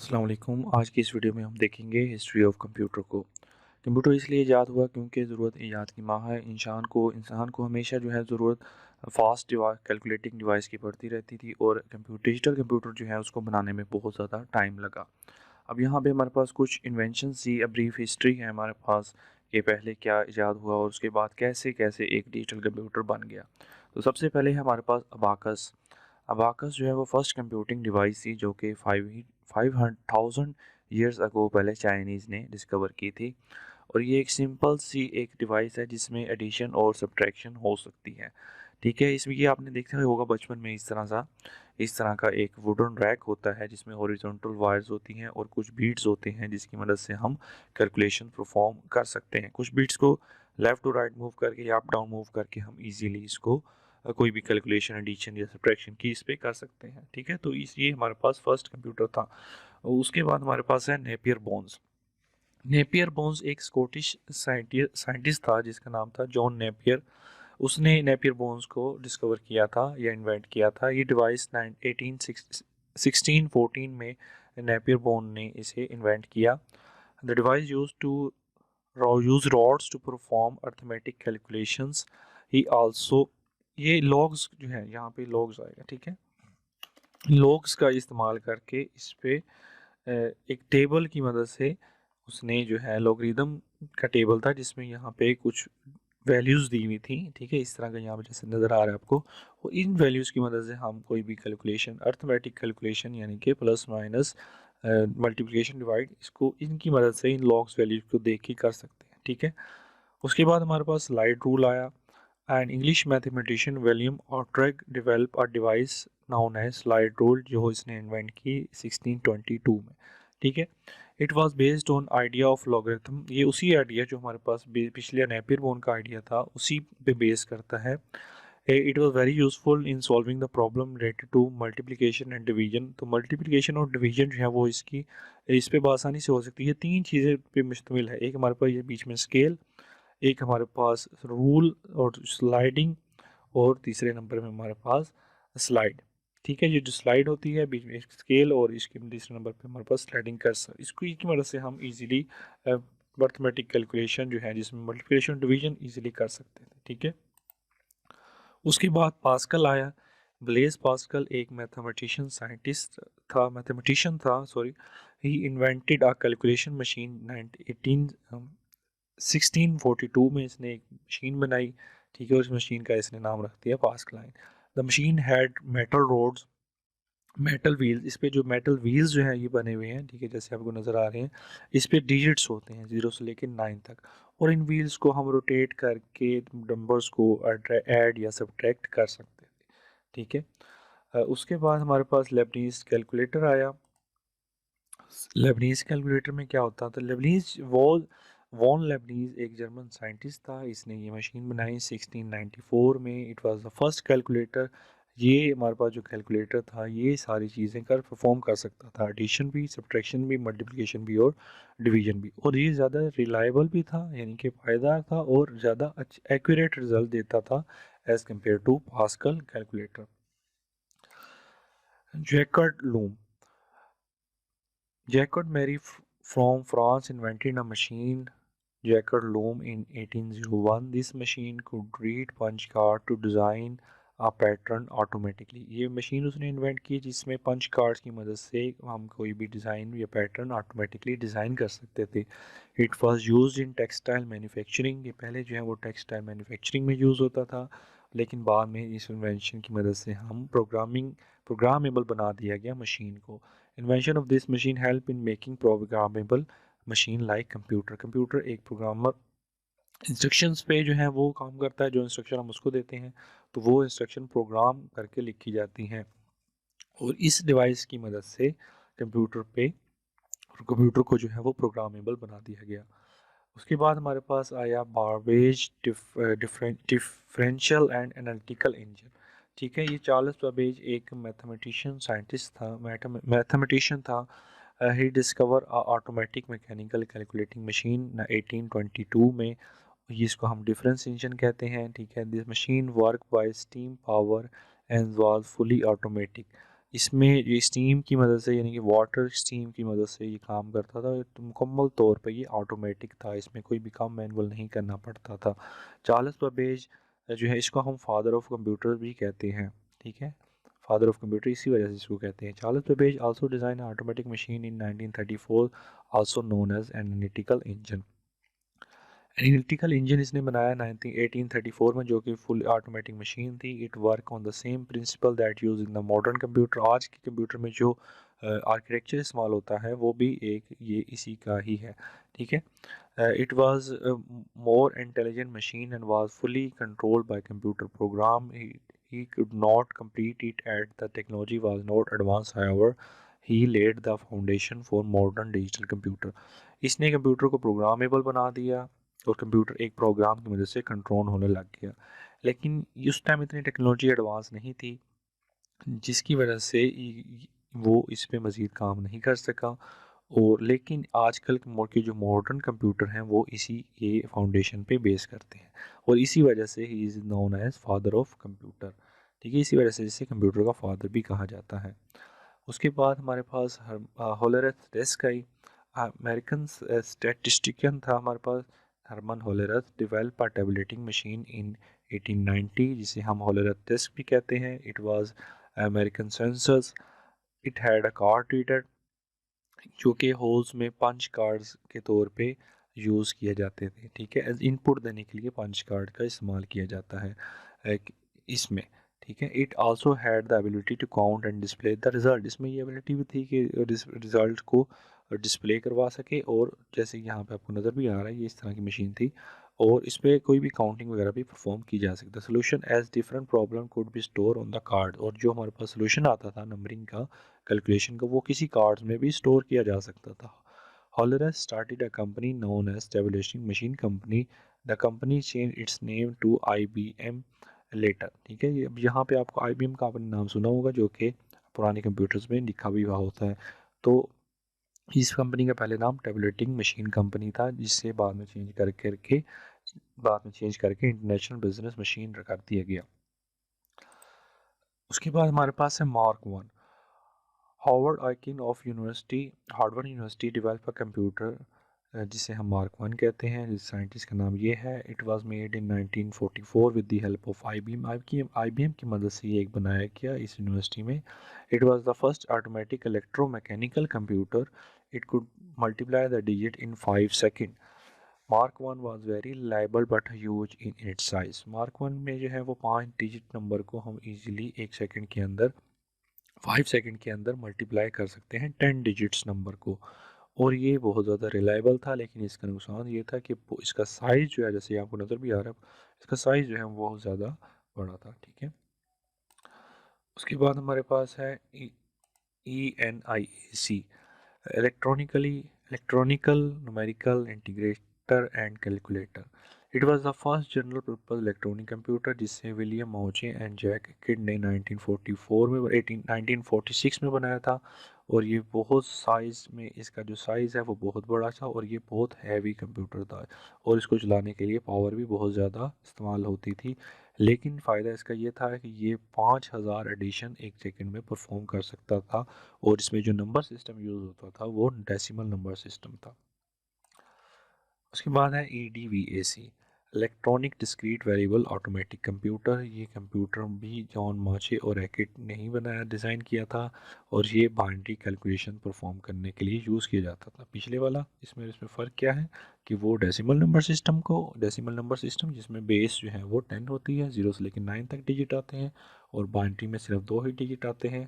अस्सलाम वालेकुम। आज की इस वीडियो में हम देखेंगे हिस्ट्री ऑफ कंप्यूटर को। कंप्यूटर इसलिए ईजाद हुआ क्योंकि ज़रूरत ईजाद की माँ है। इंसान को हमेशा जो है ज़रूरत फास्ट डिवाइस कैलकुलेटिंग डिवाइस की पड़ती रहती थी और डिजिटल कंप्यूटर जो है उसको बनाने में बहुत ज़्यादा टाइम लगा। अब यहाँ पे हमारे पास कुछ इन्वेंशंस थी, ब्रीफ हिस्ट्री है हमारे पास कि पहले क्या ईजाद हुआ और उसके बाद कैसे कैसे एक डिजिटल कंप्यूटर बन गया। तो सबसे पहले है हमारे पास अबाकस। अबाकस जो है वो फर्स्ट कंप्यूटिंग डिवाइस थी जो कि 5,000 ईयर्स अगो पहले चाइनीज़ ने डिस्कवर की थी। और ये एक सिंपल सी एक डिवाइस है जिसमें एडिशन और सब्ट्रैक्शन हो सकती है। ठीक है, इसमें ये आपने देखा ही होगा बचपन में इस तरह का एक वुडन रैक होता है जिसमें हॉरिजॉन्टल वायर्स होती हैं और कुछ बीट्स होते हैं जिसकी मदद से हम कैलकुलेशन परफॉर्म कर सकते हैं। कुछ बीट्स को लेफ़्ट टू राइट मूव करके या अप डाउन मूव करके हम इजीली इसको कोई भी कैलकुलेशन एडिशन या सब्ट्रैक्शन की इस पे कर सकते हैं। ठीक है, तो इस ये हमारे पास फर्स्ट कंप्यूटर था। उसके बाद हमारे पास है नेपियर बोन्स। नेपियर बोन्स एक स्कॉटिश साइंटिस्ट था जिसका नाम था जॉन नेपियर। उसने नेपियर बोन्स को डिस्कवर किया था या इन्वेंट किया था। ये डिवाइस 1614 में नेपियर बोन ने इसे इन्वेंट किया। The device use rods to perform arithmetic calculations. He also ये लॉग्स जो है यहाँ पे लॉग्स आएगा। ठीक है, लॉग्स का इस्तेमाल करके इस पे एक टेबल की मदद से उसने जो है लॉगरिदम का टेबल था जिसमें यहाँ पे कुछ वैल्यूज़ दी हुई थी। ठीक है, इस तरह का यहाँ पे जैसे नज़र आ रहा है आपको। और इन वैल्यूज़ की मदद से हम कोई भी कैलकुलेशन अर्थमेटिक कैलकुलेशन यानी कि प्लस माइनस मल्टीप्लिकेशन डिवाइड इसको इनकी मदद से इन लॉग्स वैल्यूज को देख के कर सकते हैं। ठीक है, उसके बाद हमारे पास स्लाइड रूल आया। And English mathematician William Oughtred develop a device known as slide rule जो इसने इन्वेंट की 1622 में। ठीक है, it was based on idea of logarithm. ये उसी आइडिया जो हमारे पास पिछले नेपियर बोन का आइडिया था उसी पे बेस करता है। It was very useful in solving the problem related to multiplication and division. तो मल्टीप्लिकेशन और डिवीजन जो है वो इस पे आसानी से हो सकती है। तीन चीज़ें पे मुश्तमिल है। एक हमारे पास ये बीच में स्केल, एक हमारे पास रूल और स्लाइडिंग, और तीसरे नंबर में हमारे पास स्लाइड। ठीक है, ये जो स्लाइड होती है बीच में एक स्केल और इसके तीसरे नंबर पे हमारे पास स्लाइडिंग कर्सर, इसको की मदद से हम इजीली अर्थमेटिक कैलकुलेशन जो है जिसमें मल्टीप्लिकेशन डिवीजन इजीली कर सकते थे। ठीक है, उसके बाद पास्कल आया। ब्लेज पास्कल एक मैथमेटिशियन था sorry. He invented a calculation machine 1642 में इसने एक मशीन बनाई। ठीक है, उस मशीन का इसने नाम रख दिया Pascaline. The machine had metal rods, metal wheels. इस पे जो मेटल व्हील्स जो है ये बने हुए हैं। ठीक है, जैसे आपको नज़र आ रहे हैं। इस पे डिजिट्स होते हैं 0 से लेकर 9 तक, और इन व्हील्स को हम रोटेट करके नंबर्स को ऐड या सब्ट्रैक्ट कर सकते थे। ठीक है, उसके बाद हमारे पास लेबनीज कैलकुलेटर आया। लेबनीज कैलकुलेटर में क्या होता था? वॉन लेबनीज एक जर्मन साइंटिस्ट था। इसने ये मशीन बनाई 1694 में। It was the first calculator. ये हमारे पास जो कैलकुलेटर था ये सारी चीज़ें कर परफॉर्म कर सकता था, एडिशन भी, सब्ट्रैक्शन भी, मल्टीप्लिकेशन भी और डिवीजन भी। और ये ज़्यादा रिलायबल भी था यानी कि पायदार था और ज़्यादा एक्यूरेट रिजल्ट देता था as compared to Pascal calculator. Jacquard loom. Jacques Marie from France invented a machine, Jacques loom, in 1801. This machine could read punch card to design a pattern automatically. ये मशीन उसने invent की जिसमें punch cards की मदद से हम कोई भी डिज़ाइन या पैटर्न ऑटोमेटिकली डिज़ाइन कर सकते थे। It was used in textile manufacturing. ये पहले जो है वो टेक्सटाइल मैन्युफैक्चरिंग में यूज़ होता था, लेकिन बाद में इस इन्वेंशन की मदद से हम प्रोग्रामेबल बना दिया गया मशीन को। Invention of this machine help in making programmable machine like computer. Computer एक प्रोग्रामर इंस्ट्रक्शंस पे जो है वो काम करता है। जो इंस्ट्रक्शन हम उसको देते हैं तो वो इंस्ट्रक्शन प्रोग्राम करके लिखी जाती हैं, और इस डिवाइस की मदद से कंप्यूटर को जो है वो प्रोग्रामेबल बना दिया गया। उसके बाद हमारे पास आया Babbage differential and analytical engine. ठीक है, ये चार्ल्स बाबेज एक मैथमेटिशियन था। He discover automatic mechanical calculating machine 1822 में। ये इसको हम डिफरेंस इंजन कहते हैं। ठीक है, this machine work by steam power and was fully automatic. इसमें ये स्टीम की मदद से, यानी कि वाटर स्टीम की मदद से ये काम करता था। तो मुकम्मल तौर पे ये ऑटोमेटिक था, इसमें कोई भी काम मैनुअल नहीं करना पड़ता था। चार्ल्स बेबेज जो है, इसको हम फादर ऑफ कंप्यूटर भी कहते हैं, ठीक है। फादर ऑफ कंप्यूटर इसी वजह से इसको कहते हैं। Charles Babbage also design automatic machine in 1934, also known as analytical engine. Analytical engine इसने बनाया 1834 में, जो कि फुल ऑटोमेटिक मशीन थी। It work on the same principle that use in the modern computer. आज के कंप्यूटर में जो आर्किटेक्चर इस्तेमाल होता है वो भी एक ये इसी का ही है, ठीक है। It was more intelligent machine and was fully controlled by computer program. He could not complete it as the technology was not advanced. However, he laid the foundation for modern digital computer. इसने computer को programmable बना दिया और computer एक programme की मदद से control होने लग गया। लेकिन उस टाइम इतनी टेक्नोलॉजी एडवांस नहीं थी, जिसकी वजह से वो इस पे मज़ीद काम नहीं कर सका। और लेकिन आजकल के जो मॉडर्न कंप्यूटर हैं वो इसी ये फाउंडेशन पे बेस करते हैं, और इसी वजह से ही is known as father of computer, ठीक है। इसी वजह से इसे कंप्यूटर का फादर भी कहा जाता है। उसके बाद हमारे पास होलरेथ डेस्काई, अमेरिकन स्टैटिस्टिशियन था हमारे पास। Herman Hollerith develop a tabulating machine in 1890, जिसे हम होलरेथ डेस्क भी कहते हैं। It was American census. It had a card reader, जो कि होल्स में पंच कार्ड्स के तौर पे यूज़ किए जाते थे, ठीक है। एज इनपुट देने के लिए पंच कार्ड का इस्तेमाल किया जाता है इसमें, ठीक है। It also had the ability to count and display the result. इसमें ये एबिलिटी भी थी कि रिजल्ट को डिस्प्ले करवा सके, और जैसे यहाँ पे आपको नज़र भी आ रहा है ये इस तरह की मशीन थी, और इस पर कोई भी काउंटिंग वगैरह भी परफॉर्म की जा सकता है। Solution as different problem could be store on the card, और जो हमारे पास सोल्यूशन आता था नंबरिंग का, कैलकुलेशन का, वो किसी कार्ड्स में भी स्टोर किया जा सकता था। Hollerith started a company known as Tabulation Machine Company. The company changed its name to IBM later, ठीक है। ये अब यहाँ पे आपको IBM का आपने नाम सुना होगा, जो कि पुराने कंप्यूटर्स में लिखा भी हुआ होता है। तो इस कंपनी का पहले नाम टेबलेटिंग मशीन कंपनी था, जिससे बाद में चेंज करके इंटरनेशनल बिजनेस मशीन कर दिया गया। उसके बाद हमारे पास है mark one. Harvard university develop a computer, जिसे हम मार्क वन कहते हैं। जिस साइंटिस्ट का नाम ये है। It was made in 1944 with the help of IBM। IBM की मदद से ये एक बनाया गया इस यूनिवर्सिटी में। It was the first automatic electromechanical computer. It could multiply the digit in 5 second. Mark one was very reliable but huge in its size. Mark one में जो है वो 5 डिजिट नंबर को हम इजीली 1 सेकेंड के अंदर, 5 second के अंदर मल्टीप्लाई कर सकते हैं 10 डिजिट्स नंबर को। और ये बहुत ज़्यादा रिलायबल था, लेकिन इसका नुकसान ये था कि इसका साइज़ जो है, जैसे आपको नज़र भी आ रहा है, इसका साइज़ जो है वो बहुत ज़्यादा बड़ा था, ठीक है। उसके बाद हमारे पास है ENIAC, electronically electronical numerical integrator and calculator. It was the first general purpose electronic computer, जिसे विलियम मौचे एंड जैक किड ने 1944 में 1946 में बनाया था। और ये बहुत साइज़ में, इसका जो साइज़ है वो बहुत बड़ा था, और ये बहुत हैवी कंप्यूटर था, और इसको चलाने के लिए पावर भी बहुत ज़्यादा इस्तेमाल होती थी। लेकिन फ़ायदा इसका ये था कि ये 5000 एडिशन 1 सेकंड में परफॉर्म कर सकता था, और इसमें जो नंबर सिस्टम यूज़ होता था वो डेसिमल नंबर सिस्टम था। उसके बाद है EDVAC, electronic discrete variable automatic computer. ये कंप्यूटर भी जॉन माचे और रैकेट ने ही बनाया, डिज़ाइन किया था, और ये बाइनरी कैलकुलेशन परफॉर्म करने के लिए यूज़ किया जाता था। पिछले वाला इसमें फ़र्क क्या है कि वो डेसिमल नंबर सिस्टम जिसमें बेस जो है वो 10 होती है, 0 से लेकर 9 तक डिजिट आते हैं, और बाइनरी में सिर्फ 2 ही डिजिट आते हैं,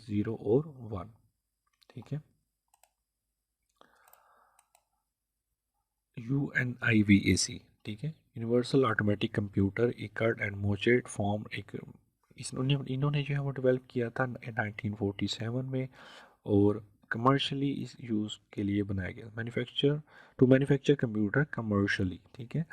0 और 1, ठीक है। UNIVAC, ठीक है, universal automatic computer. Eckert and Mauchly form एक इन्होंने जो है वो डेवलप किया था 1947 में, और कमर्शियली इस यूज़ के लिए बनाया गया। मैन्युफैक्चर कंप्यूटर कमर्शियली, ठीक है।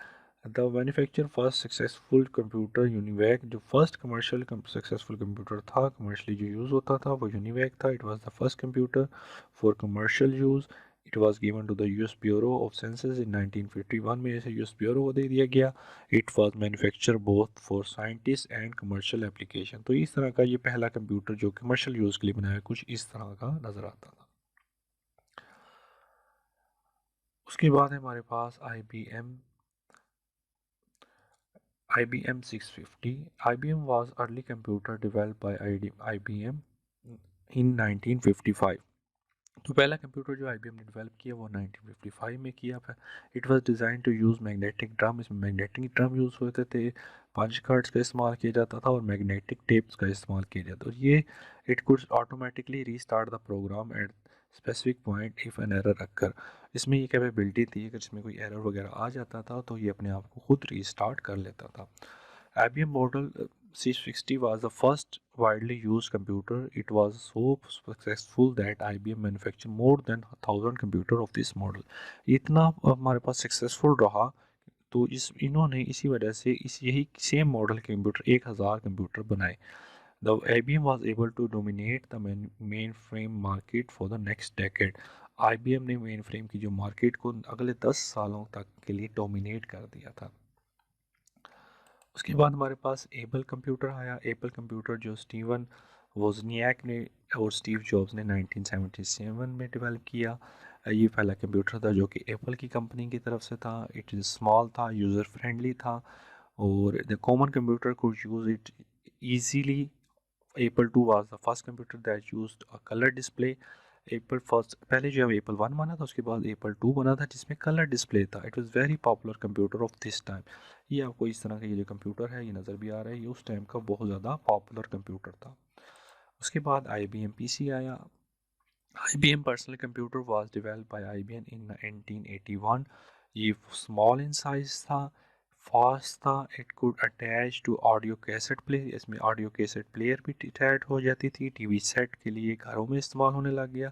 The manufacture first successful computer UNIVAC, जो फर्स्ट कमर्शियल सक्सेसफुल कंप्यूटर था कमर्शियली जो यूज़ होता था वो यूनिवैक था। It was the first computer for commercial use it was given to the US bureau of census in 1951 में इसे US bureau को दे दिया गया। It was manufacture both for scientist and commercial application. तो इस तरह का ये पहला कंप्यूटर जो कमर्शियल यूज़ के लिए बनाया कुछ इस तरह का नज़र आता था। उसके बाद हमारे पास IBM 650. IBM was early computer developed by IBM in 1955. तो पहला कंप्यूटर जो IBM ने डेवलप किया वो 1955 में किया था। It was design to use magnetic drum. इसमें मैग्नेटिक ड्रम यूज़ होते थे, पंच कार्ड्स का इस्तेमाल किया जाता था और मैग्नेटिक टेप्स का इस्तेमाल किया जाता था। ये it could automatically restart the program at specific point if an error occur. इसमें ये कैपेबिलिटी थी कि जिसमें कोई एरर वगैरह आ जाता था तो ये अपने आप को खुद रीस्टार्ट कर लेता था। IBM model 660 was the first widely used computer. It was so successful that IBM manufactured more than 1,000 computer of this model. इतना हमारे पास सक्सेसफुल रहा तो इन्होंने इसी वजह से यही सेम मॉडल के कंप्यूटर 1000 कंप्यूटर बनाए। The IBM was able to dominate the mainframe market for the next decade. IBM ने मेन फ्रेम की जो मार्केट को अगले 10 सालों तक के लिए डोमिनेट कर दिया था। उसके बाद हमारे पास एपल कंप्यूटर आया। एपल कंप्यूटर जो स्टीवन वोजनियाक ने और स्टीव जॉब्स ने 1977 में डेवलप किया। ये पहला कंप्यूटर था जो कि एप्पल की कंपनी की तरफ से था। इट इज़ स्मॉल था, यूज़र फ्रेंडली था और the common computer could use it easily. Apple 2 was the first computer that used a colour display. Apple first पहले जो है एप्पल 1 बना था, उसके बाद एप्पल 2 बना था जिसमें कलर डिस्प्ले था। It was very popular computer of this time. ये आपको इस तरह का ये जो कंप्यूटर है ये नज़र भी आ रहा है, ये उस टाइम का बहुत ज़्यादा पॉपुलर कंप्यूटर था। उसके बाद IBM PC आया। IBM personal computer was developed by IBM in 1981। ये स्मॉल इन साइज था, फास्ट था, it could attach to audio cassette player. इसमें ऑडियो कैसेट प्लेयर भी अटैच हो जाती थी। टीवी सेट के लिए घरों में इस्तेमाल होने लग गया।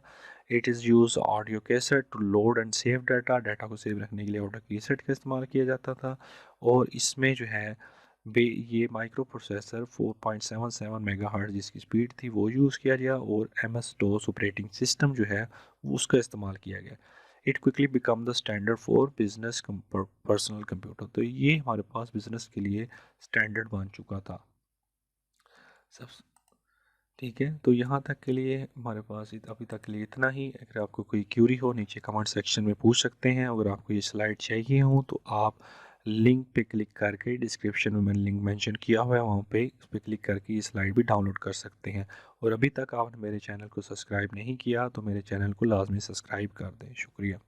It is use audio cassette to load and save data. Data को सेव रखने के लिए ऑडियो कैसेट का इस्तेमाल किया जाता था। और इसमें जो है ये माइक्रो प्रोसेसर 4.77 मेगाहर्ट्ज़ जिसकी स्पीड थी वो यूज़ किया गया और MS-DOS ऑपरेटिंग सिस्टम जो है उसका इस्तेमाल किया गया। It quickly become the standard for business personal computer. तो ये हमारे पास बिजनेस के लिए स्टैंडर्ड बन चुका था। सब ठीक है, तो यहाँ तक के लिए हमारे पास अभी तक के लिए इतना ही। अगर आपको कोई क्यूरी हो नीचे कमेंट सेक्शन में पूछ सकते हैं। अगर आपको ये स्लाइड चाहिए हो तो आप लिंक पे क्लिक करके, डिस्क्रिप्शन में मैंने लिंक मेंशन किया हुआ है वहाँ पे उस पर क्लिक करके ये स्लाइड भी डाउनलोड कर सकते हैं। और अभी तक आपने मेरे चैनल को सब्सक्राइब नहीं किया तो मेरे चैनल को लाजमी सब्सक्राइब कर दें। शुक्रिया।